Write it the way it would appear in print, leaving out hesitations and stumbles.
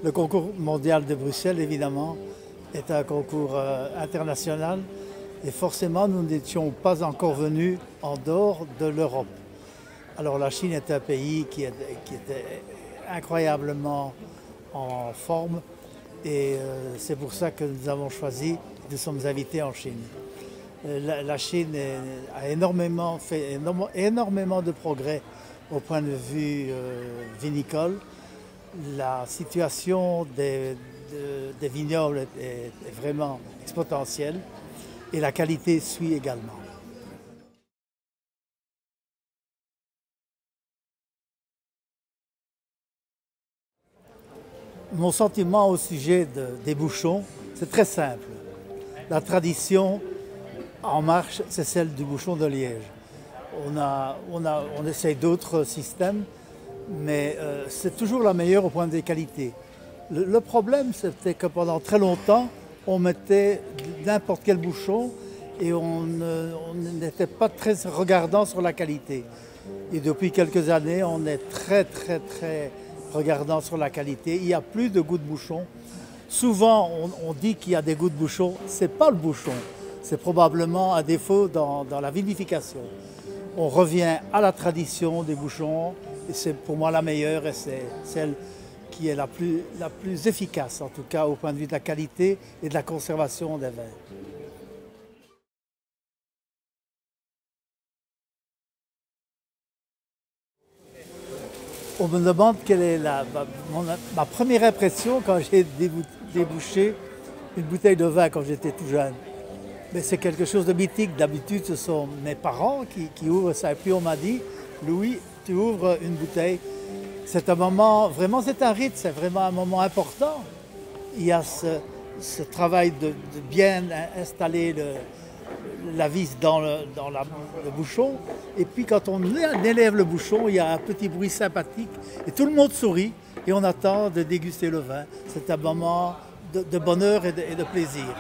Le concours mondial de Bruxelles, évidemment, est un concours international et forcément, nous n'étions pas encore venus en dehors de l'Europe. Alors la Chine est un pays qui était incroyablement en forme et c'est pour ça que nous avons choisi, nous sommes invités en Chine. La Chine a fait énormément de progrès au point de vue vinicole. La situation des vignobles est vraiment exponentielle et la qualité suit également. Mon sentiment au sujet des bouchons, c'est très simple. La tradition en marche, c'est celle du bouchon de liège. On essaye d'autres systèmes, mais c'est toujours la meilleure au point de vue qualité. Le problème, c'était que pendant très longtemps, on mettait n'importe quel bouchon et on n'était pas très regardant sur la qualité. Et depuis quelques années, on est très regardant sur la qualité. Il n'y a plus de goût de bouchon. Souvent, on dit qu'il y a des goûts de bouchon. Ce n'est pas le bouchon. C'est probablement un défaut dans la vinification. On revient à la tradition des bouchons et c'est pour moi la meilleure et c'est celle qui est la plus efficace, en tout cas au point de vue de la qualité et de la conservation des vins. On me demande quelle est ma première impression quand j'ai débouché une bouteille de vin quand j'étais tout jeune. Mais c'est quelque chose de mythique. D'habitude, ce sont mes parents qui ouvrent ça. Et puis on m'a dit, Louis, tu ouvres une bouteille. C'est un moment, vraiment c'est un rite, c'est vraiment un moment important. Il y a ce travail de bien installer la vis dans le bouchon. Et puis quand on élève le bouchon, il y a un petit bruit sympathique et tout le monde sourit et on attend de déguster le vin. C'est un moment de bonheur et de plaisir.